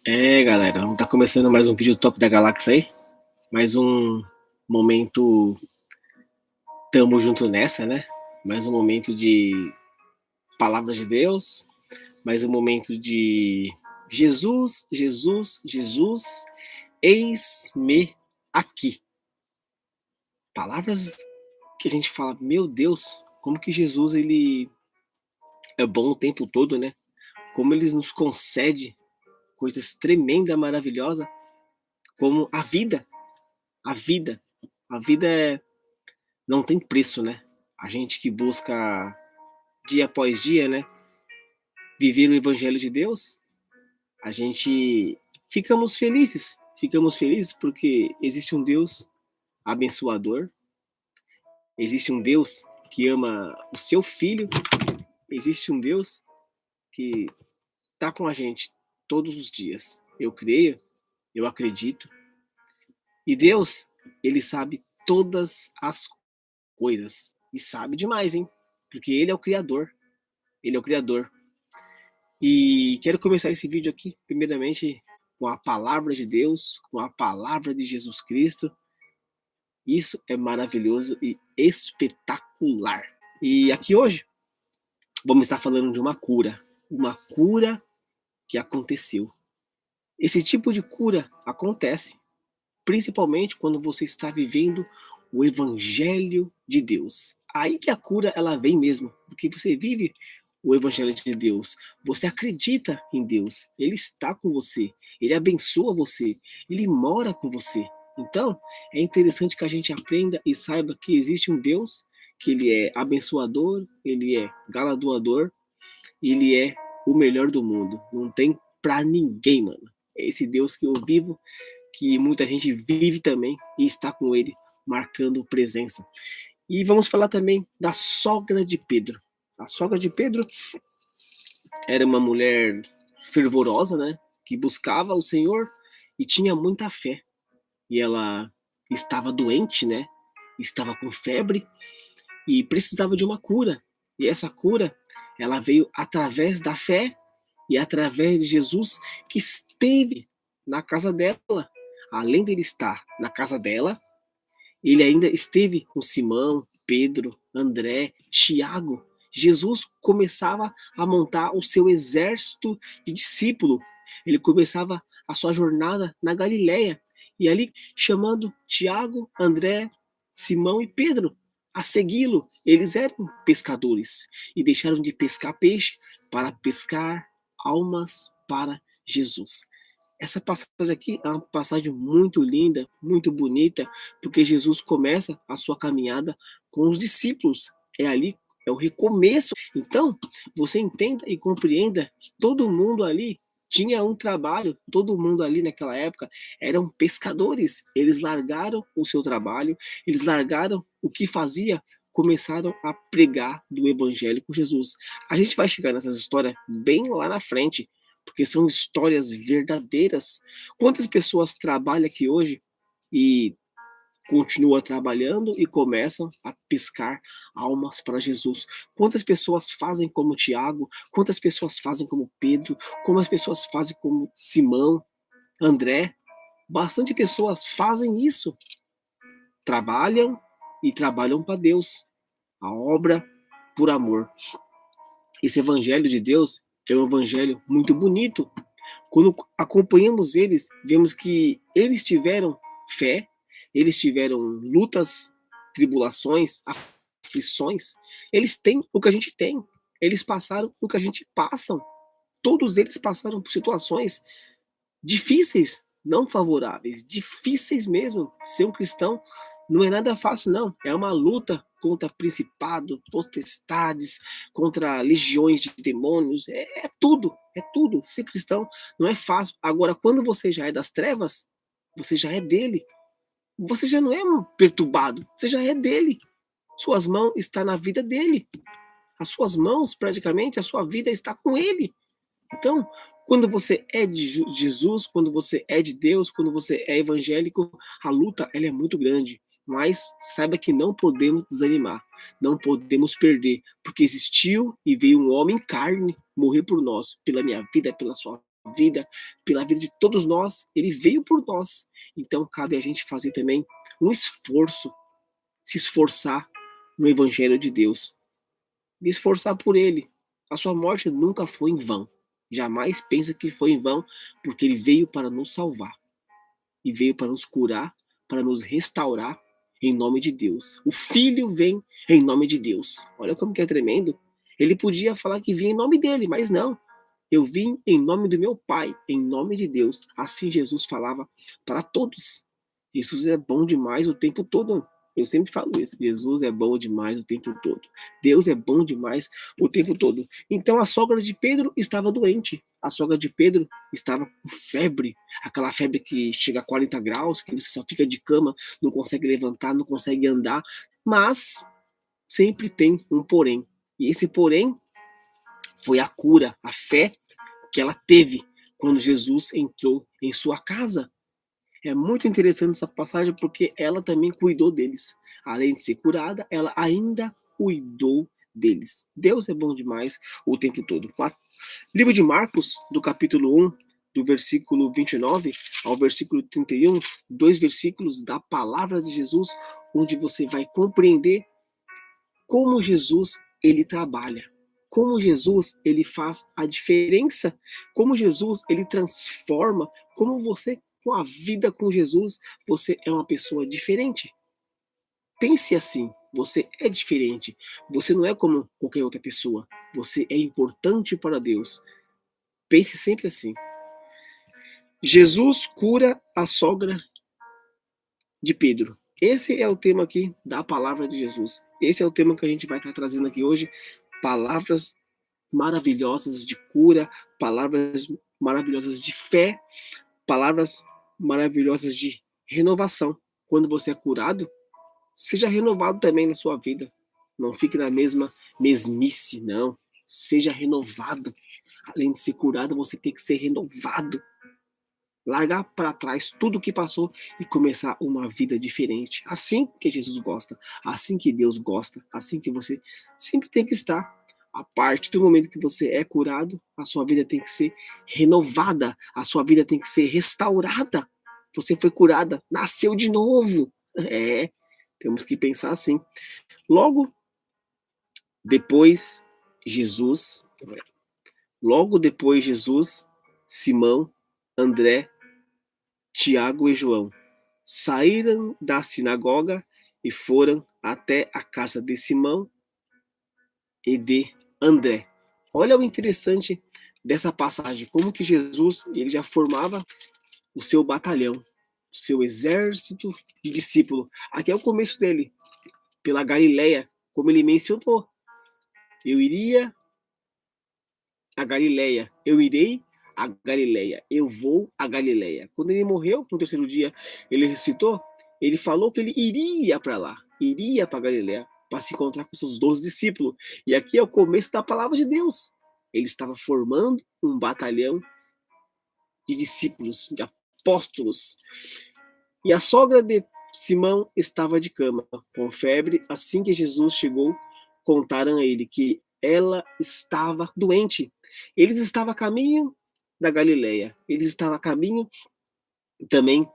Galera, vamos tá começando mais um vídeo Top da Galáxia aí. Mais um momento, tamo junto nessa, né? Mais um momento de palavras de Deus, mais um momento de Jesus, Jesus, Jesus, eis-me aqui. Palavras que a gente fala, meu Deus, como que Jesus ele é bom o tempo todo, né? Como ele nos concede coisas tremendas, maravilhosas, como a vida, a vida. A vida não tem preço, né? A gente que busca dia após dia, né, viver o evangelho de Deus, a gente ficamos felizes porque existe um Deus abençoador, existe um Deus que ama o seu filho, existe um Deus que está com a gente todos os dias. Eu creio, eu acredito. E Deus, ele sabe todas as coisas e sabe demais, hein? Porque ele é o criador. Ele é o criador. E quero começar esse vídeo aqui, primeiramente, com a palavra de Deus, com a palavra de Jesus Cristo. Isso é maravilhoso e espetacular. E aqui hoje vamos estar falando de uma cura que aconteceu. Esse tipo de cura acontece principalmente quando você está vivendo o evangelho de Deus. Aí que a cura ela vem mesmo, porque você vive o evangelho de Deus. Você acredita em Deus. Ele está com você. Ele abençoa você. Ele mora com você. Então, é interessante que a gente aprenda e saiba que existe um Deus que ele é abençoador, ele é galardoador, ele é o melhor do mundo. Não tem pra ninguém, mano. É esse Deus que eu vivo, que muita gente vive também e está com ele, marcando presença. E vamos falar também da sogra de Pedro. A sogra de Pedro era uma mulher fervorosa, né? Que buscava o Senhor e tinha muita fé. E ela estava doente, né? Estava com febre e precisava de uma cura. E essa cura, ela veio através da fé e através de Jesus que esteve na casa dela. Além dele estar na casa dela, ele ainda esteve com Simão, Pedro, André, Tiago. Jesus começava a montar o seu exército de discípulo. Ele começava a sua jornada na Galileia. E ali chamando Tiago, André, Simão e Pedro a segui-lo. Eles eram pescadores e deixaram de pescar peixe para pescar almas para Jesus. Essa passagem aqui é uma passagem muito linda, muito bonita, porque Jesus começa a sua caminhada com os discípulos. É ali, é o recomeço. Então, você entenda e compreenda que todo mundo ali tinha um trabalho, todo mundo ali naquela época eram pescadores. Eles largaram o seu trabalho, eles largaram o que fazia, começaram a pregar do evangelho com Jesus. A gente vai chegar nessas histórias bem lá na frente, porque são histórias verdadeiras. Quantas pessoas trabalham aqui hoje e continuam trabalhando e começam a pescar almas para Jesus? Quantas pessoas fazem como Tiago? Quantas pessoas fazem como Pedro? Como as pessoas fazem como Simão, André? Bastante pessoas fazem isso. Trabalham e trabalham para Deus. A obra por amor. Esse evangelho de Deus é um evangelho muito bonito. Quando acompanhamos eles, vemos que eles tiveram fé, eles tiveram lutas, tribulações, aflições. Eles têm o que a gente tem. Eles passaram o que a gente passa. Todos eles passaram por situações difíceis, não favoráveis, difíceis mesmo. Ser um cristão não é nada fácil, não. É uma luta contra principado, potestades, contra legiões de demônios. É tudo, é tudo. Ser cristão não é fácil. Agora, quando você já é das trevas, você já é dele. Você já não é um perturbado, você já é dele. Suas mãos estão na vida dele. As suas mãos, praticamente, a sua vida está com ele. Então, quando você é de Jesus, quando você é de Deus, quando você é evangélico, a luta ela é muito grande. Mas saiba que não podemos desanimar, não podemos perder, porque existiu e veio um homem em carne morrer por nós, pela minha vida, pela sua vida, pela vida de todos nós, ele veio por nós. Então cabe a gente fazer também um esforço, se esforçar no Evangelho de Deus, me esforçar por ele. A sua morte nunca foi em vão. Jamais pensa que foi em vão, porque ele veio para nos salvar e veio para nos curar, para nos restaurar em nome de Deus. O Filho vem em nome de Deus. Olha como que é tremendo. Ele podia falar que vinha em nome dele, mas não. Eu vim em nome do meu Pai, em nome de Deus. Assim Jesus falava para todos. Jesus é bom demais o tempo todo. Eu sempre falo isso. Jesus é bom demais o tempo todo. Deus é bom demais o tempo todo. Então a sogra de Pedro estava doente. A sogra de Pedro estava com febre. Aquela febre que chega a 40 graus, que você só fica de cama, não consegue levantar, não consegue andar. Mas sempre tem um porém. E esse porém foi a cura, a fé que ela teve quando Jesus entrou em sua casa. É muito interessante essa passagem porque ela também cuidou deles. Além de ser curada, ela ainda cuidou deles. Deus é bom demais o tempo todo. Livro de Marcos, do capítulo 1, do versículo 29 ao versículo 31, dois versículos da palavra de Jesus, onde você vai compreender como Jesus ele trabalha, como Jesus ele faz a diferença, como Jesus ele transforma, como você com a vida com Jesus, você é uma pessoa diferente. Pense assim, você é diferente. Você não é como qualquer outra pessoa. Você é importante para Deus. Pense sempre assim. Jesus cura a sogra de Pedro. Esse é o tema aqui da palavra de Jesus. Esse é o tema que a gente vai estar trazendo aqui hoje. Palavras maravilhosas de cura, palavras maravilhosas de fé, palavras maravilhosas de renovação. Quando você é curado, seja renovado também na sua vida. Não fique na mesma mesmice, não. Seja renovado. Além de ser curado, você tem que ser renovado. Largar para trás tudo o que passou e começar uma vida diferente. Assim que Jesus gosta, assim que Deus gosta, assim que você sempre tem que estar. A partir do momento que você é curado, a sua vida tem que ser renovada, a sua vida tem que ser restaurada. Você foi curada, nasceu de novo. É, temos que pensar assim. Logo depois, Jesus, logo depois Jesus, Simão, André, Tiago e João saíram da sinagoga e foram até a casa de Simão e de André. Olha o interessante dessa passagem, como que Jesus ele já formava o seu batalhão, o seu exército de discípulos. Aqui é o começo dele, pela Galileia, como ele mencionou. Eu iria a Galileia, eu irei a Galileia, eu vou a Galileia. Quando ele morreu, no terceiro dia, ele ressuscitou, ele falou que ele iria para lá, iria para Galileia, para se encontrar com seus 12 discípulos. E aqui é o começo da palavra de Deus. Ele estava formando um batalhão de discípulos, de apóstolos. E a sogra de Simão estava de cama, com febre. Assim que Jesus chegou, contaram a ele que ela estava doente. Eles estavam a caminho da Galileia. Eles estavam a caminho também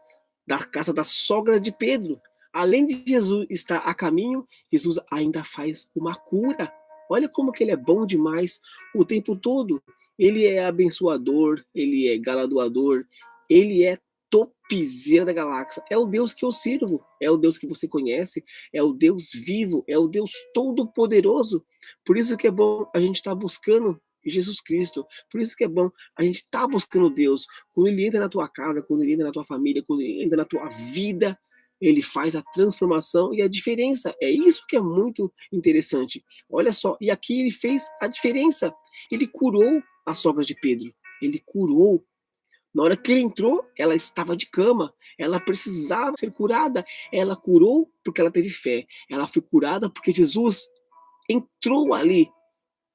da casa da sogra de Pedro. Além de Jesus estar a caminho, Jesus ainda faz uma cura. Olha como que ele é bom demais o tempo todo. Ele é abençoador, ele é galardoador, ele é topzera da galáxia. É o Deus que eu sirvo, é o Deus que você conhece, é o Deus vivo, é o Deus todo-poderoso. Por isso que é bom a gente estar buscando Jesus Cristo. Por isso que é bom a gente estar buscando Deus. Quando ele entra na tua casa, quando ele entra na tua família, quando ele entra na tua vida, ele faz a transformação e a diferença. É isso que é muito interessante. Olha só, e aqui ele fez a diferença. Ele curou a sogra de Pedro. Ele curou. Na hora que ele entrou, ela estava de cama. Ela precisava ser curada. Ela curou porque ela teve fé. Ela foi curada porque Jesus entrou ali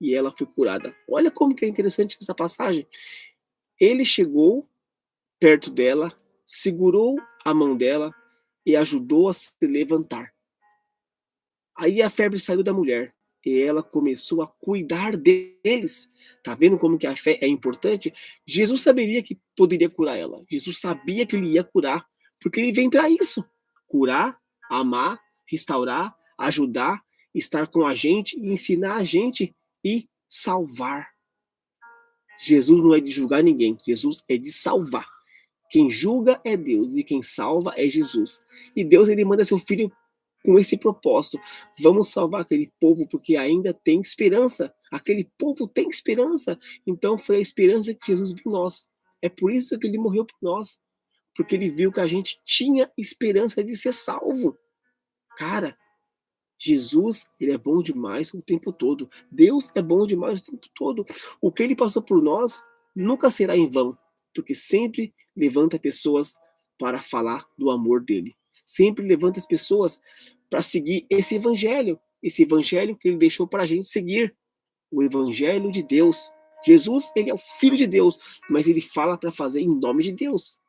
e ela foi curada. Olha como que é interessante essa passagem. Ele chegou perto dela, segurou a mão dela e ajudou a se levantar. Aí a febre saiu da mulher. e ela começou a cuidar deles. Tá vendo como que a fé é importante? Jesus saberia que poderia curar ela. Jesus sabia que ele ia curar, porque ele vem para isso: curar, amar, restaurar, ajudar, estar com a gente e ensinar a gente e salvar. Jesus não é de julgar ninguém, Jesus é de salvar. Quem julga é Deus e quem salva é Jesus. E Deus ele manda seu filho com esse propósito. Vamos salvar aquele povo porque ainda tem esperança. Aquele povo tem esperança. Então foi a esperança que Jesus viu em nós. É por isso que ele morreu por nós. Porque ele viu que a gente tinha esperança de ser salvo. Cara, Jesus, ele é bom demais o tempo todo. Deus é bom demais o tempo todo. O que ele passou por nós nunca será em vão, porque sempre levanta pessoas para falar do amor dele. Sempre levanta as pessoas para seguir esse evangelho que ele deixou para a gente seguir, o evangelho de Deus. Jesus, ele é o filho de Deus, mas ele fala para fazer em nome de Deus.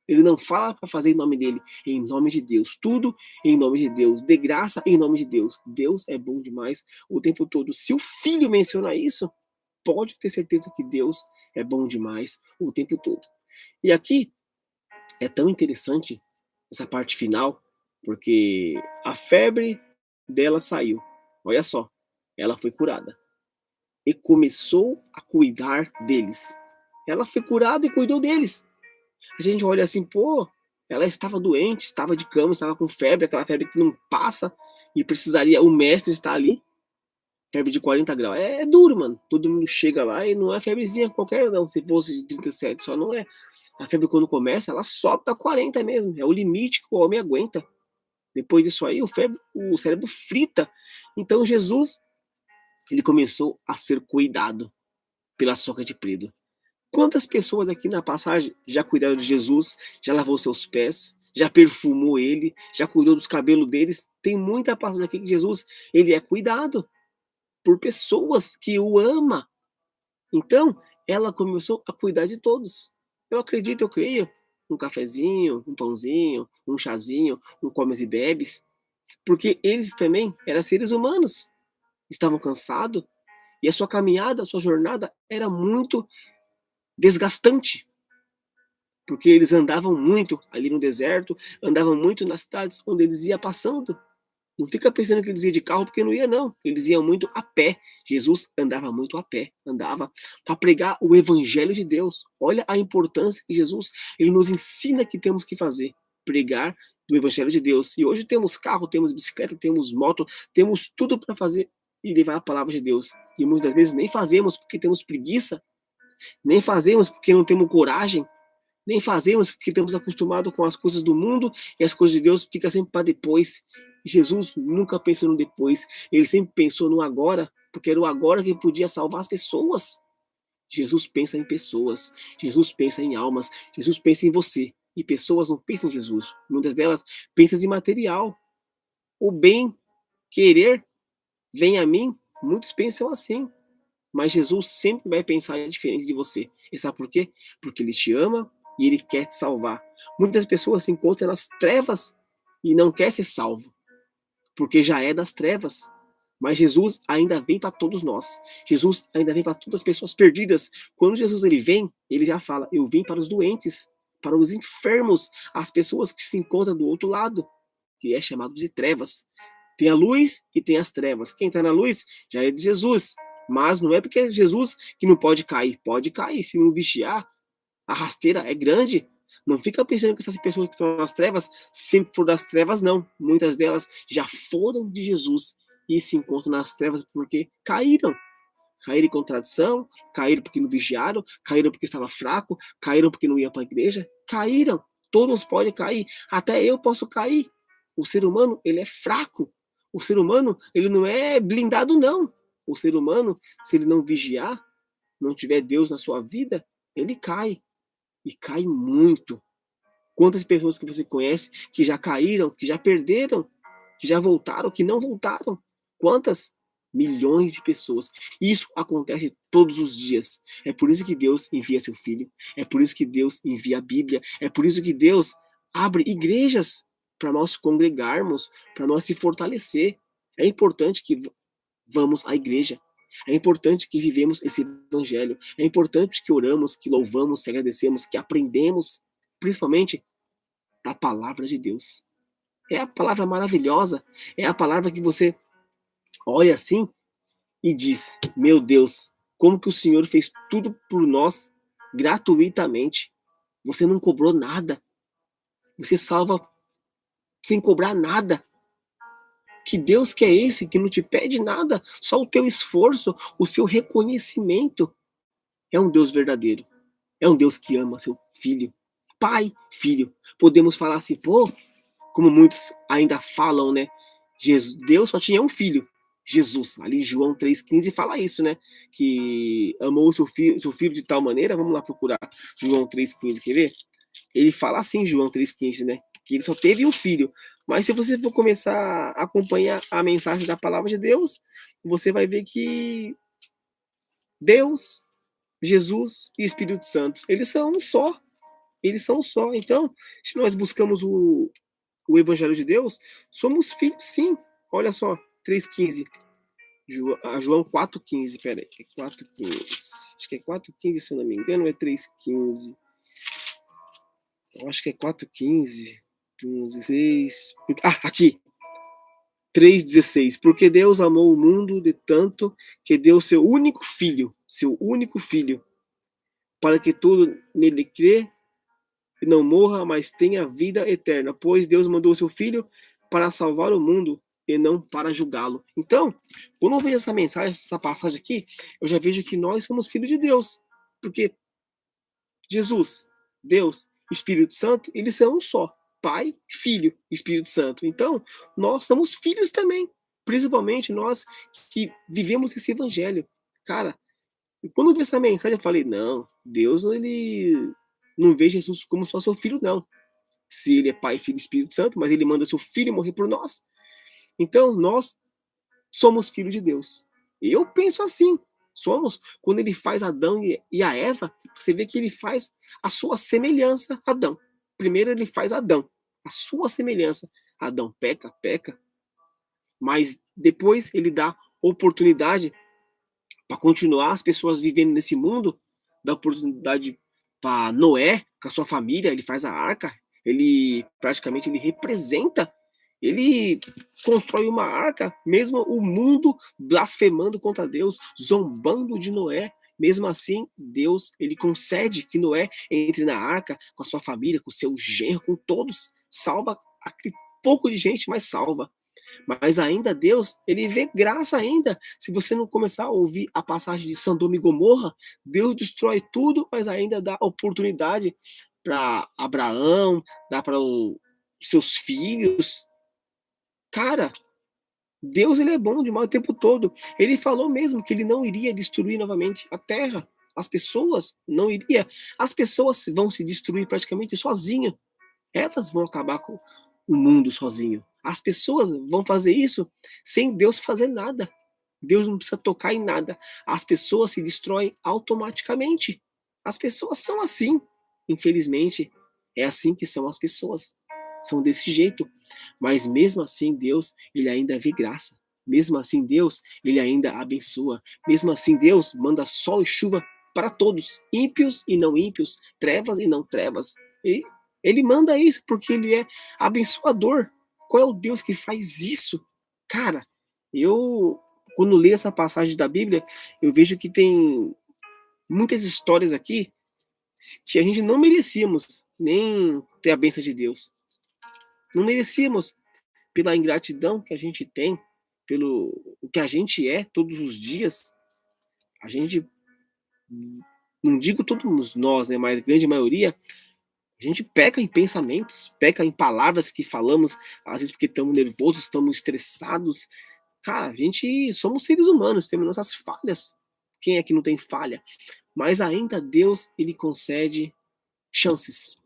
Ele não fala para fazer em nome dele, em nome de Deus. Tudo em nome de Deus. De graça em nome de Deus. Deus é bom demais o tempo todo. Se o filho menciona isso, pode ter certeza que Deus é bom demais o tempo todo. E aqui é tão interessante essa parte final, porque a febre dela saiu. Olha só, ela foi curada e começou a cuidar deles. Ela foi curada e cuidou deles. A gente olha assim, pô, ela estava doente, estava de cama, estava com febre, aquela febre que não passa e precisaria o mestre estar ali. Febre de 40 graus. É duro, mano. Todo mundo chega lá e não é febrezinha qualquer, não. Se fosse de 37, só não é. A febre, quando começa, ela sobe para 40 mesmo. É o limite que o homem aguenta. Depois disso aí, o cérebro frita. Então, Jesus, ele começou a ser cuidado pela sogra de Pedro. Quantas pessoas aqui na passagem já cuidaram de Jesus, já lavou seus pés, já perfumou ele, já cuidou dos cabelos deles? Tem muita passagem aqui que Jesus, ele é cuidado por pessoas que o ama. Então, ela começou a cuidar de todos. Eu acredito, eu creio. Um cafezinho, um pãozinho, um chazinho, um comes e bebes. Porque eles também eram seres humanos. Estavam cansados. E a sua caminhada, a sua jornada era muito desgastante. Porque eles andavam muito ali no deserto, andavam muito nas cidades onde eles iam passando. Não fica pensando que eles iam de carro, porque não ia, não. Eles iam muito a pé. Jesus andava muito a pé, andava para pregar o evangelho de Deus. Olha a importância que Jesus ele nos ensina que temos que fazer, pregar do evangelho de Deus. E hoje temos carro, temos bicicleta, temos moto, temos tudo para fazer e levar a palavra de Deus. E muitas vezes nem fazemos porque temos preguiça, nem fazemos porque não temos coragem, nem fazemos porque estamos acostumados com as coisas do mundo e as coisas de Deus ficam sempre para depois. Jesus nunca pensou no depois, ele sempre pensou no agora, porque era o agora que podia salvar as pessoas. Jesus pensa em pessoas, Jesus pensa em almas, Jesus pensa em você. E pessoas não pensam em Jesus, muitas delas pensam em material. O bem querer vem a mim, muitos pensam assim. Mas Jesus sempre vai pensar diferente de você. E sabe por quê? Porque ele te ama e ele quer te salvar. Muitas pessoas se encontram nas trevas e não quer ser salvo, porque já é das trevas. Mas Jesus ainda vem para todos nós. Jesus ainda vem para todas as pessoas perdidas. Quando Jesus ele vem, ele já fala: eu vim para os doentes, para os enfermos, as pessoas que se encontram do outro lado, que é chamado de trevas. Tem a luz e tem as trevas. Quem está na luz já é de Jesus. Mas não é porque é Jesus que não pode cair. Pode cair. Se não vigiar, a rasteira é grande. Não fica pensando que essas pessoas que estão nas trevas sempre foram das trevas, não. Muitas delas já foram de Jesus e se encontram nas trevas porque caíram. Caíram em contradição, caíram porque não vigiaram, caíram porque estava fraco, caíram porque não iam para a igreja. Caíram. Todos podem cair. Até eu posso cair. O ser humano, ele é fraco. O ser humano, ele não é blindado, não. O ser humano, se ele não vigiar, não tiver Deus na sua vida, ele cai. E cai muito. Quantas pessoas que você conhece que já caíram, que já perderam, que já voltaram, que não voltaram? Quantas? Milhões de pessoas. Isso acontece todos os dias. É por isso que Deus envia seu filho. É por isso que Deus envia a Bíblia. É por isso que Deus abre igrejas para nós congregarmos, para nós se fortalecer. É importante que vamos à igreja. É importante que vivemos esse evangelho. É importante que oramos, que louvamos, que agradecemos, que aprendemos, principalmente da palavra de Deus. É a palavra maravilhosa, é a palavra que você olha assim e diz: meu Deus, como que o Senhor fez tudo por nós gratuitamente. Você não cobrou nada. Você salva sem cobrar nada. Que Deus que é esse que não te pede nada, só o teu esforço, o seu reconhecimento. É um Deus verdadeiro. É um Deus que ama seu filho. Pai, filho. Podemos falar assim, pô, como muitos ainda falam, né? Jesus, Deus só tinha um filho, Jesus. Ali João 3,15 fala isso, né? Que amou seu filho de tal maneira. Vamos lá procurar João 3,15, quer ver? Ele fala assim, João 3,15, né? Que ele só teve um filho. Mas se você for começar a acompanhar a mensagem da palavra de Deus, você vai ver que Deus, Jesus e Espírito Santo, eles são um só. Eles são um só. Então, se nós buscamos o Evangelho de Deus, somos filhos sim. Olha só, 3,15. João 4,15, peraí, é 4,15. Acho que é 4,15, se eu não me engano, é 3,15. Eu acho que é 4,15. 16. Aqui. 3,16. Porque Deus amou o mundo de tanto que deu seu único filho, para que todo nele crê e não morra, mas tenha vida eterna. Pois Deus mandou seu filho para salvar o mundo e não para julgá-lo. Então, quando eu vejo essa mensagem, essa passagem aqui, eu já vejo que nós somos filhos de Deus. Porque Jesus, Deus, Espírito Santo, eles são um só. Pai, Filho, Espírito Santo. Então, nós somos filhos também. Principalmente nós que vivemos esse evangelho. Cara, quando eu vi essa mensagem, eu falei, não, Deus, ele não vê Jesus como só seu filho, não. Se ele é Pai, Filho e Espírito Santo, mas ele manda seu filho morrer por nós. Então, nós somos filhos de Deus. Eu penso assim. Somos. Quando ele faz Adão e a Eva, você vê que ele faz a sua semelhança a Adão. Primeiro ele faz Adão, a sua semelhança. Adão peca, peca, mas depois ele dá oportunidade para continuar as pessoas vivendo nesse mundo, dá oportunidade para Noé, com a sua família, ele faz a arca, ele praticamente ele representa, ele constrói uma arca, mesmo o mundo blasfemando contra Deus, zombando de Noé. Mesmo assim, Deus ele concede que Noé entre na arca com a sua família, com o seu genro, com todos, salva aquele pouco de gente, mas salva. Mas ainda Deus, ele vê graça ainda. Se você não começar a ouvir a passagem de Sodoma e Gomorra, Deus destrói tudo, mas ainda dá oportunidade para Abraão, dá para os seus filhos. Cara, Deus ele é bom demais o tempo todo. Ele falou mesmo que ele não iria destruir novamente a terra. As pessoas não iria. As pessoas vão se destruir praticamente sozinhas. Elas vão acabar com o mundo sozinho. As pessoas vão fazer isso sem Deus fazer nada. Deus não precisa tocar em nada. As pessoas se destroem automaticamente. As pessoas são assim. Infelizmente, é assim que são as pessoas. São desse jeito. Mas mesmo assim, Deus, ele ainda vê graça. Mesmo assim, Deus, ele ainda abençoa. Mesmo assim, Deus manda sol e chuva para todos, ímpios e não ímpios, trevas e não trevas. Ele manda isso porque ele é abençoador. Qual é o Deus que faz isso? Cara, eu, quando leio essa passagem da Bíblia, eu vejo que tem muitas histórias aqui que a gente não merecíamos nem ter a bênção de Deus. Não merecíamos pela ingratidão que a gente tem, pelo o que a gente é todos os dias. A gente, não digo todos nós, né, mas a grande maioria, a gente peca em pensamentos, peca em palavras que falamos, às vezes porque estamos nervosos, estamos estressados. Cara, a gente somos seres humanos, temos nossas falhas. Quem é que não tem falha? Mas ainda Deus, ele concede chances.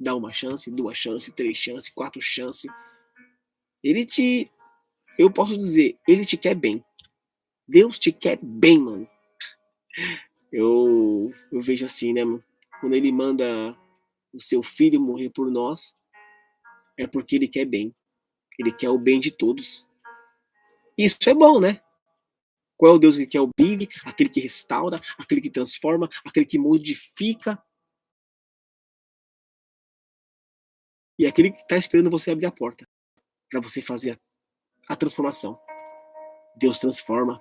Dá uma chance, duas chances, três chances, quatro chances. Ele te, eu posso dizer, ele te quer bem. Deus te quer bem, mano. Eu vejo assim, né, mano? Quando ele manda o seu filho morrer por nós, é porque ele quer bem. Ele quer o bem de todos. Isso é bom, né? Qual é o Deus que é o vive, aquele que restaura, aquele que transforma, aquele que modifica, e aquele que está esperando você abrir a porta para você fazer a transformação. Deus transforma,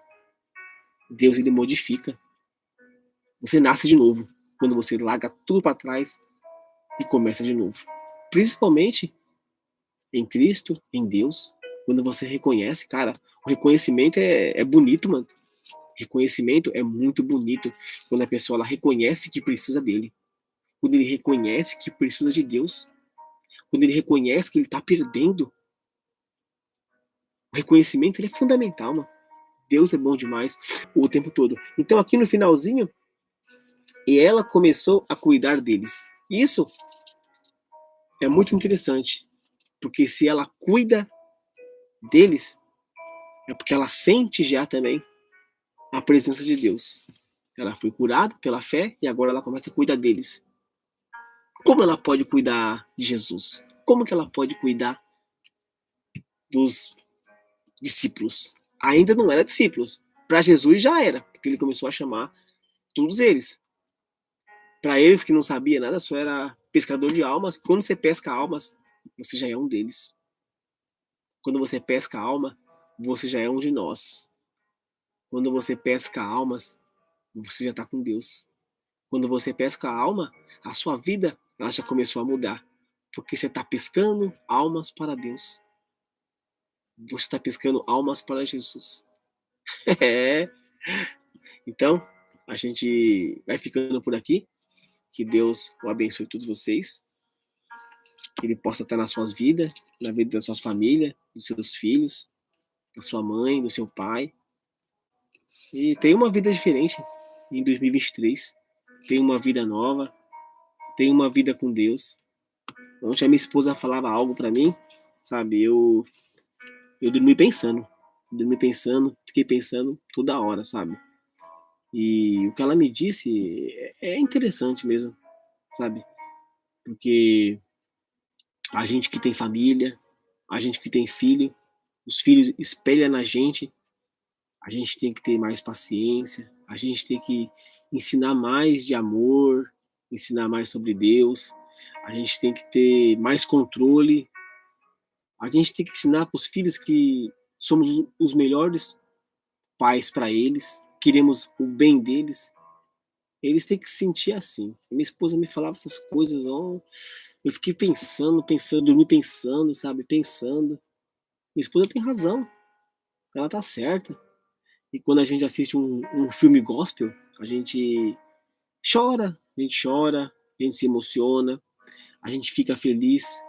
Deus ele modifica. Você nasce de novo quando você larga tudo para trás e começa de novo. Principalmente em Cristo, em Deus, quando você reconhece, cara, o reconhecimento é bonito, mano. Reconhecimento é muito bonito quando a pessoa ela reconhece que precisa dele, quando ele reconhece que precisa de Deus, quando ele reconhece que ele está perdendo. O reconhecimento ele é fundamental, mano. Deus é bom demais o tempo todo. Então aqui no finalzinho, e ela começou a cuidar deles. Isso é muito interessante, porque se ela cuida deles, é porque ela sente já também a presença de Deus. Ela foi curada pela fé e agora ela começa a cuidar deles. Como ela pode cuidar de Jesus? Como que ela pode cuidar dos discípulos? Ainda não era discípulos. Para Jesus já era, porque ele começou a chamar todos eles. Para eles que não sabia nada, só era pescador de almas. Quando você pesca almas, você já é um deles. Quando você pesca alma, você já é um de nós. Quando você pesca almas, você já está com Deus. Quando você pesca a alma, a sua vida ela já começou a mudar. Porque você está pescando almas para Deus. Você está pescando almas para Jesus. É. Então, a gente vai ficando por aqui. Que Deus o abençoe todos vocês. Que Ele possa estar nas suas vidas, na vida das suas famílias, dos seus filhos, da sua mãe, do seu pai. E tenha uma vida diferente em 2023. Tenha uma vida nova. Tenha uma vida com Deus. Ontem a minha esposa falava algo para mim, sabe? Eu dormi pensando. Dormi pensando, fiquei pensando toda hora, sabe? E o que ela me disse é interessante mesmo, sabe? Porque a gente que tem família, a gente que tem filho, os filhos espelham na gente, a gente tem que ter mais paciência, a gente tem que ensinar mais de amor, ensinar mais sobre Deus, a gente tem que ter mais controle, a gente tem que ensinar para os filhos que somos os melhores pais para eles, queremos o bem deles. Eles têm que se sentir assim. Minha esposa me falava essas coisas, ó, eu fiquei pensando, pensando, dormi pensando, sabe? Pensando. Minha esposa tem razão, ela tá certa. E quando a gente assiste um filme gospel, a gente chora, a gente chora, a gente se emociona, a gente fica feliz,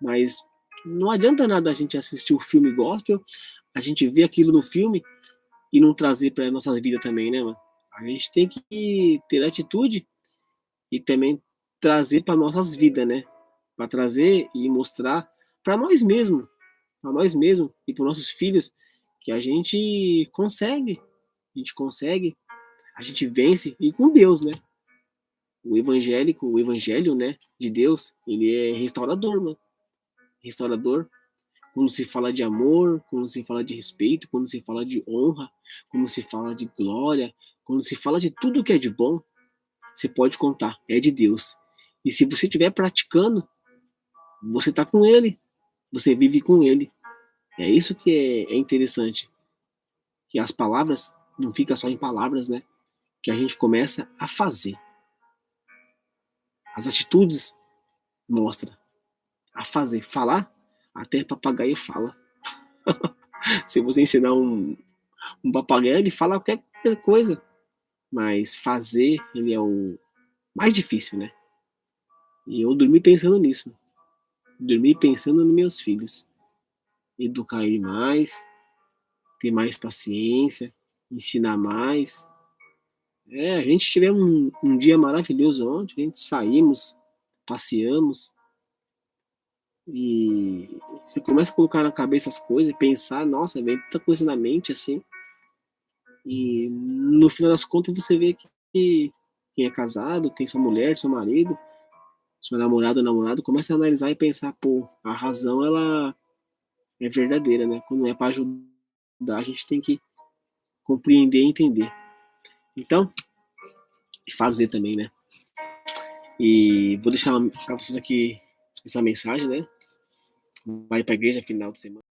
mas não adianta nada a gente assistir o filme gospel, a gente ver aquilo no filme e não trazer para nossas vidas também, né, mano? A gente tem que ter atitude e também trazer para nossas vidas, né? Para trazer e mostrar para nós mesmos e para nossos filhos que a gente consegue, a gente vence e com Deus, né? O evangelho, né, de Deus, ele é restaurador, mano. Restaurador. Quando se fala de amor, quando se fala de respeito, quando se fala de honra, quando se fala de glória, quando se fala de tudo que é de bom, você pode contar, é de Deus. E se você estiver praticando, você está com Ele, você vive com Ele. É isso que é interessante, que as palavras não ficam só em palavras, né? Que a gente começa a fazer. As atitudes mostram a fazer. Falar, até papagaio fala. Se você ensinar um papagaio, ele fala qualquer coisa. Mas fazer, ele é o mais difícil, né? E eu dormi pensando nisso. Dormi pensando nos meus filhos. Educar ele mais, ter mais paciência, ensinar mais. É, a gente tivemos um dia maravilhoso ontem, a gente saímos, passeamos, e você começa a colocar na cabeça as coisas e pensar, nossa, vem tanta coisa na mente assim, e no final das contas você vê que quem é casado, tem sua mulher, seu marido, seu namorado ou namorado, começa a analisar e pensar, pô, a razão ela é verdadeira, né? Quando é para ajudar, a gente tem que compreender e entender. Então, e fazer também, né? E vou deixar para vocês aqui essa mensagem, né? Vai para a igreja final de semana.